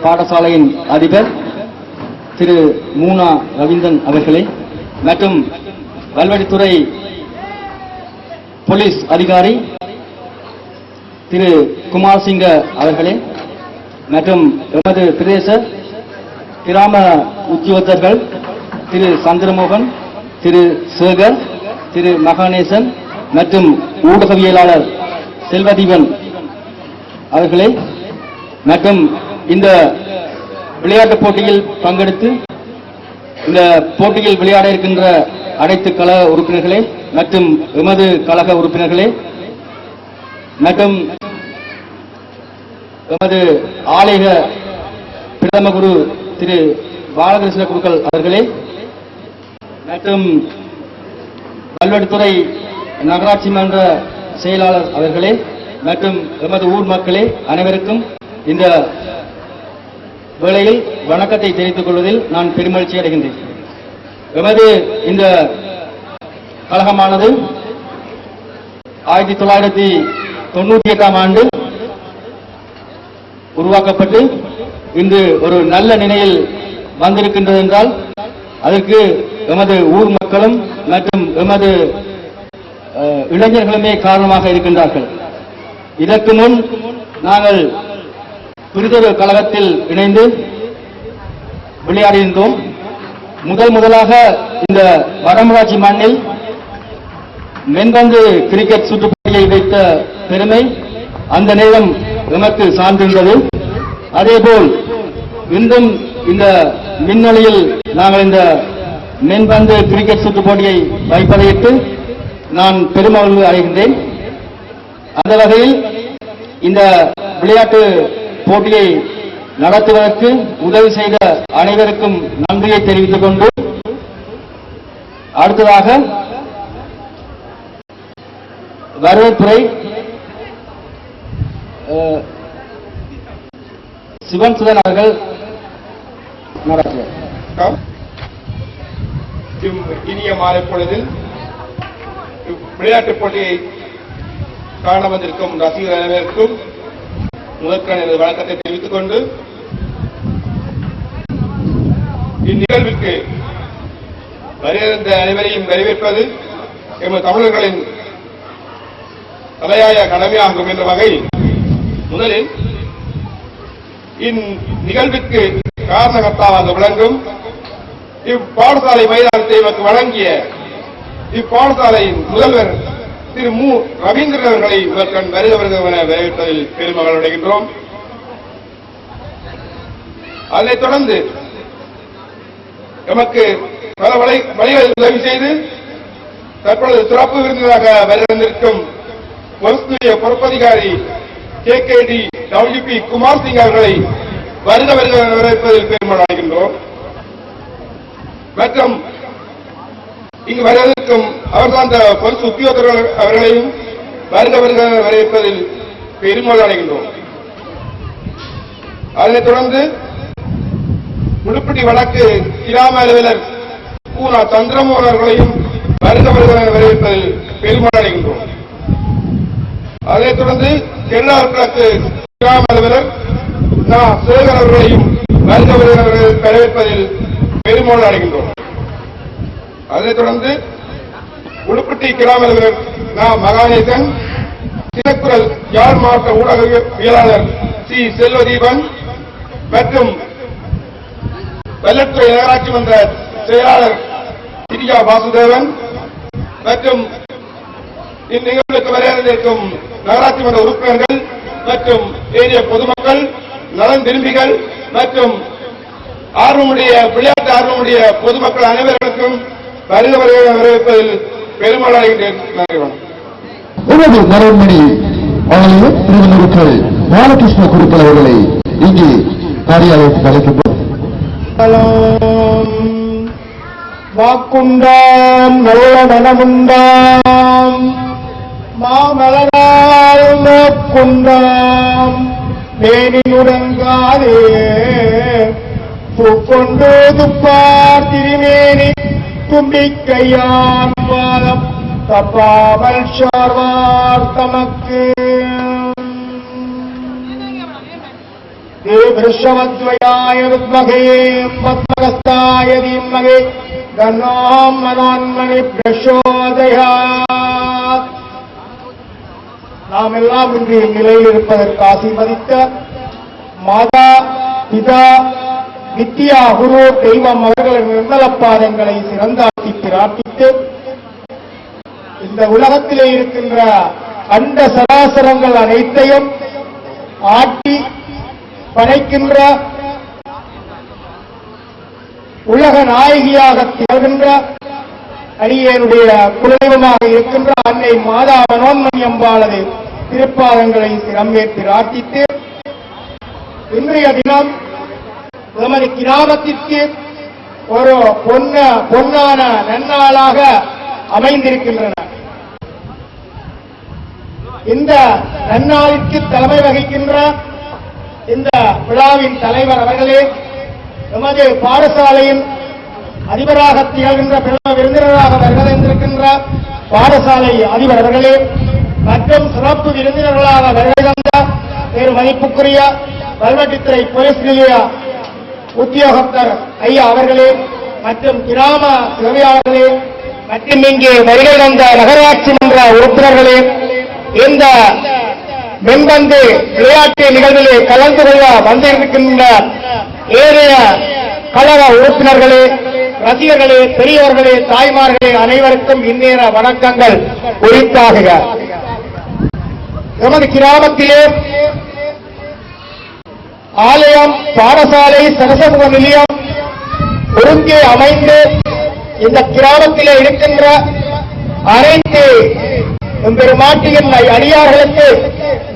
பாடசாலையின் அதிபர் திரு மூனா ரவீந்திரன் அவர்களே மற்றும் வல்வடித்துறை போலீஸ் அதிகாரி திரு குமார் சிங்க அவர்களே மற்றும் எமது பிரதேச கிராம உத்தியோகத்தர்கள் திரு சந்திரமோகன், திரு சேகர், திரு மகாநேசன் மற்றும் ஊடகவியலாளர் செல்வதீபன் அவர்களே மற்றும் இந்த விளையாட்டுப் போட்டியில் பங்கெடுத்து இந்த போட்டியில் விளையாட இருக்கின்ற அனைத்து கழக உறுப்பினர்களே மற்றும் எமது கழக உறுப்பினர்களே மற்றும் எமது ஆலய பிரதம குரு திரு பாலகிருஷ்ண குருக்கள் அவர்களே மற்றும் வல்வடித்துறை நகராட்சி மன்ற செயலாளர் அவர்களே மற்றும் எமது ஊர் மக்களே அனைவருக்கும் இந்த வேளையில் வணக்கத்தை தெரிவித்துக் கொள்வதில் நான் பெருமகிழ்ச்சி அடைகின்றேன். எமது இந்த கழகமானது 1998ஆம் ஆண்டு உருவாக்கப்பட்டு இன்று ஒரு நல்ல நிலையில் வந்திருக்கின்றது என்றால் அதற்கு எமது ஊர் மக்களும் மற்றும் எமது இளைஞர்களுமே காரணமாக இருக்கின்றார்கள். இதற்கு முன் நாங்கள் பிரிதொரு கழகத்தில் இணைந்து விளையாடியிருந்தோம். முதலாக இந்த வடமராட்சி மண்ணில் மென்பந்து கிரிக்கெட் சுற்றுப்போட்டியை வைத்த பெருமை அந்த நேரம் எமக்கு சார்ந்திருந்தது. அதேபோல் இன்றும் இந்த மின்னொலியில் நாங்கள் இந்த மென்பந்து கிரிக்கெட் சுற்றுப் போட்டியை வைப்பதையிட்டு நான் பெருமகிழ்வு அடைகின்றேன். அந்த வகையில் இந்த விளையாட்டு போட்டியை நடத்துவதற்கு உதவி செய்த அனைவருக்கும் நன்றியை தெரிவித்துக் கொண்டு அடுத்ததாக வரவேற்புரை சிவன் சுதன் அவர்கள் நடத்துவார். இனிய மாலை பொழுதில் விளையாட்டுப் போட்டியை காண வந்திருக்கும் ரசிகர் அனைவருக்கும் முதற்கான எனது வணக்கத்தை தெரிவித்துக் கொண்டு இந்நிகழ்வுக்கு வருகின்ற அனைவரையும் வரவேற்பது எமது தமிழர்களின் தலையாய கடமையாகும் என்ற வகையில் முதலில் இந்நிகழ்வுக்கு காரணகர்த்தாவாக விளங்கும் இப்பாடசாலை மைதானத்தை நமக்கு வழங்கிய இப்பாடசாலையின் முதல்வர் திரு மு ரவீந்திரன் அவர்களை இவர்கள் வருகிறவர்கள் என வரவேற்பதில் பெருமகள் அடைகின்றோம். அதனைத் தொடர்ந்து நமக்கு பல வழிகளில் உதவி செய்து தற்பொழுது சிறப்பு விருந்தினராக வருகின்றிருக்கும் பொறுப்பதிகாரி KKD WP குமார் சிங் அவர்களை வருகிறவர்கள் வரவேற்பதில் பெருமகள் அடைகின்றோம். மற்றும் இங்கு வருவதற்கும் அவர் சார்ந்த பொறுப்பு உத்தியோகத்தர்கள் அவர்களையும் வருகிறவர்கள் வரவேற்பதில் பெருமளவு அடைகின்றோம். அதனைத் தொடர்ந்து முழுப்பட்டி வடக்கு கிராம அலுவலர் பூனா சந்திரமோகன் அவர்களையும் வருகிறவர்கள் வரவேற்பதில் பெருமளவு அடைகின்றோம். அதனைத் தொடர்ந்து தென்னார் கிழக்கு கிராம அலுவலர் சேகர் அவர்களையும் வருகிறவர்கள் வரவேற்பதில் பெருமளவு அடைகின்றோம். அதனைத் தொடர்ந்து உடுப்பட்டி கிராம அலுவலர் மகாநேசன், சிறக்குரல் யாழ் மாவட்ட ஊடகவியலாளர் சி செல்வதீபன் மற்றும் வல்லத்துறை நகராட்சி மன்ற செயலாளர் திரியா வாசுதேவன் மற்றும் இந்நிகழ்வுக்கு வரையிருக்கும் நகராட்சி மன்ற உறுப்பினர்கள் மற்றும் ஏரிய பொதுமக்கள், நலன் விரும்பிகள் மற்றும் விளையாட்டு ஆர்வமுடைய பொதுமக்கள் அனைவருக்கும் வரவேற்பதில் பெருமளவு அடைகின்றேன். உமது மரண்மணி ஆலய திருவள்ளுவர்கள் பாலகிருஷ்ண குருக்கள் அவர்களை இங்கே காரியாலயத்துக்கு அழைக்கின்றோம். வாக்குண்டாம் நல்ல மனமுண்டாம் மாமலரால் நோக்குண்டாம் மேனியுடங்காதே பூக்கொண்டு துப்பார் திருமேனி தும்பிக்கையான் பாதம் தப்பாமல் சார்வார் தமக்கு தேவருஷவத்வயாய வித்மகே பத்மகஸ்தாய தீமகே தன்னோ மனோன்மணி பிரசோதயாத். நாம் எல்லாம் இன்று நிலையில் இருப்பதற்கு ஆசீர்வதித்த மாதா பிதா வித்யா குரு தெய்வம் அவர்களின் நிர்மல பாதங்களை சிறந்தாட்டி பிரார்த்தித்து இந்த உலகத்திலே இருக்கின்ற அண்ட சராசரங்கள் அனைத்தையும் ஆட்டி படைக்கின்ற உலக நாயகியாக திகழ்கின்ற அடியேனுடைய குலதெய்வமாக இருக்கின்ற அன்னை மாதா மனோன்மணி அம்பாளது திருப்பாதங்களை சிரமேற்றி பிரார்த்தித்து இன்றைய தினம் நமது கிராமத்திற்கு ஒரு பொன்னான நன்னாளாக அமைந்திருக்கின்றன. இந்த நன்னாளுக்கு தலைமை வகிக்கின்ற இந்த விழாவின் தலைவர் அவர்களே, நமது பாடசாலையின் அதிபராக திகழ்கின்ற விருந்தினராக வருகின்ற பாடசாலை அதிபர் அவர்களே மற்றும் சிறப்பு விருந்தினர்களாக வருகை தந்த வேறு மதிப்புக்குரிய வல்வெட்டித்துறை போலீஸ் நிலைய உத்தியோகத்தர் ஐயா அவர்களே மற்றும் கிராம சேவையாளர்களே மற்றும் இங்கே வருகை தந்த நகராட்சி மன்ற உறுப்பினர்களே, இந்த மென்பந்து விளையாட்டு நிகழ்விலே கலந்து கொள்ள வந்திருக்கின்ற ஏனைய கழக உறுப்பினர்களே, ரசிகர்களே, பெரியவர்களே, தாய்மார்களே, அனைவருக்கும் இந்நேர வணக்கங்கள் உரித்தாகுக. நமது கிராமத்திலே ஆலயம், பாடசாலை, சரசமுக நிலையம் ஒருங்கே அமைந்து இந்த கிராமத்திலே இருக்கின்ற அனைத்து பெருமாட்டியின் அடியார்களுக்கு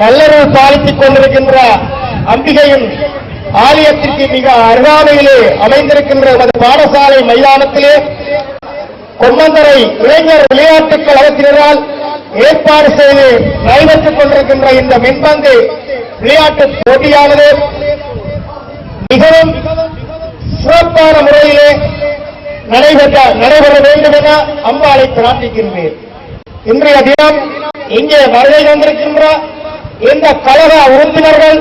நல்லருள் பாலித்துக் கொண்டிருக்கின்ற அம்பிகையின் ஆலயத்திற்கு மிக அருகாமையிலே அமைந்திருக்கின்ற பாடசாலை மைதானத்திலே கொம்மந்தரை இளைஞர் விளையாட்டுக் கழகத்தினரால் ஏற்பாடு செய்து நடைபெற்றுக் கொண்டிருக்கின்ற இந்த மென்பந்து விளையாட்டு போட்டியானது மிகவும் சிறப்பான முறையிலே நடைபெற வேண்டும் என அம்பாளை பிரார்த்திக்கின்றேன். இன்றைய தினம் இங்கே வருகை வந்திருக்கின்ற இந்த கழக உறுப்பினர்கள்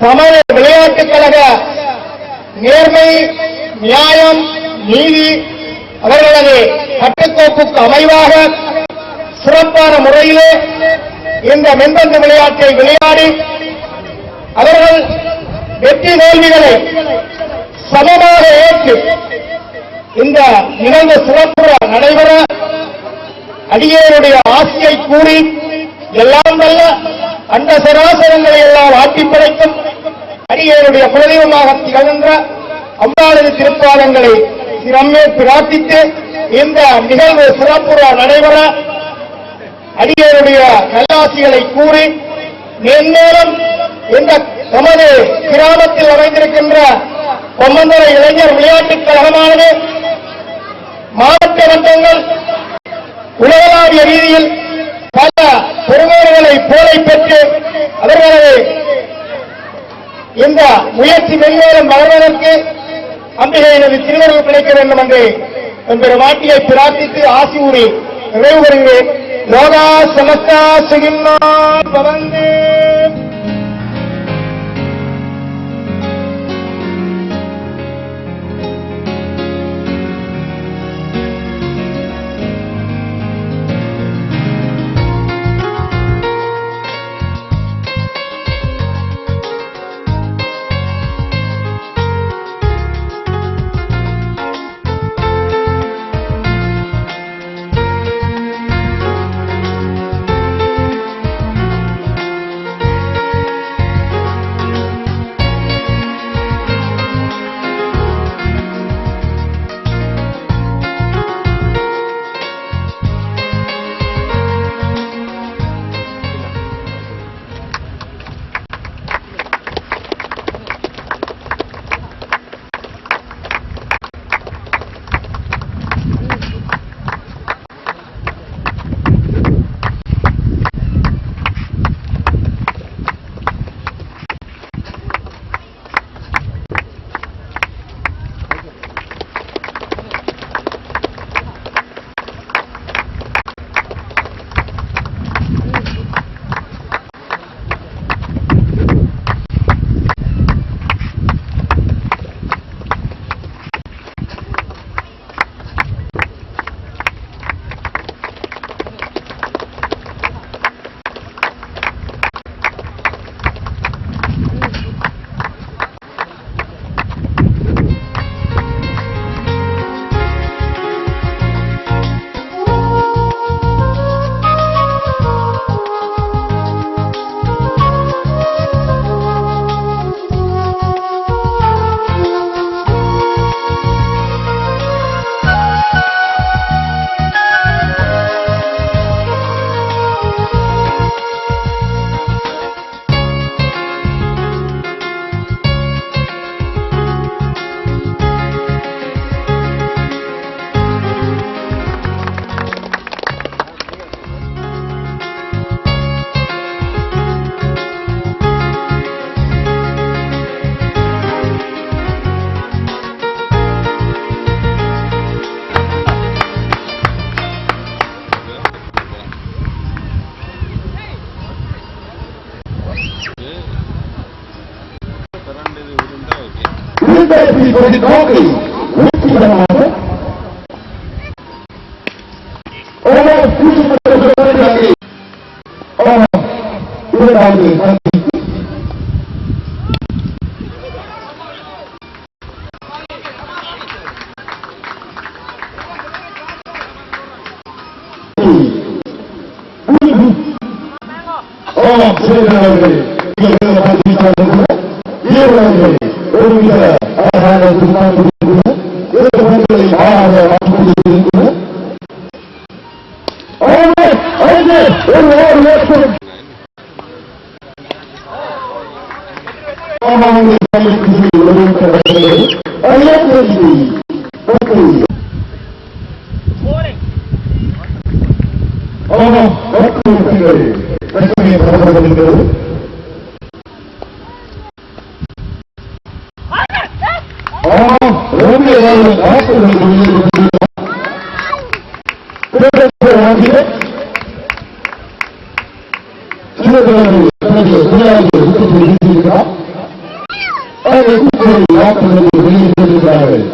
தமிழ் விளையாட்டுக் கழக நேர்மை, நியாயம், நீதி அவர்களது கட்டுக்கோப்புக்கு அமைவாக சிறப்பான முறையிலே இந்த மென்பந்து விளையாட்டை விளையாடி அவர்கள் வெற்றி தோல்விகளை சமமாக ஏற்று இந்த நிகழ்வு சிறப்புற நடைபெற அடியேனுடைய ஆசையை கூறி எல்லாம் வல்ல அண்ட சராசரங்களை எல்லாம் ஆட்டி படைக்கும் அடியேனுடைய குலதெய்வமாக திகழ்கின்ற அம்பாளது திருப்பாதங்களை சிரமே பிரார்த்தித்து இந்த நிகழ்வு சிறப்புற நடைபெற அடியேனுடைய நல்லாசிகளை கூறி மேன்மேலும் இந்த நமது கிராமத்தில் அமைந்திருக்கின்ற கொம்மந்தரை இளைஞர் விளையாட்டுக் கழகமானது மாவட்ட மட்டங்கள் உலகளாவிய ரீதியில் பல பெருமைகளை போலை பெற்று அவர்களது இந்த முயற்சி மென்மேலும் வளர்வதற்கு அம்பிகையினது திருவருள் கிடைக்க வேண்டும் என்று பெருமாட்டியை பிரார்த்தித்து ஆசி கூறி நிறைவு பெறுகிறேன். லோகா சமஸ்தா சுகின்னா பவந்து. எதிர்பார்ப்பு நோக்கி வெற்றிகரமாக இரண்டாவது ஒருவித அழகான வெளியிட்டிருக்கிறார்கள்.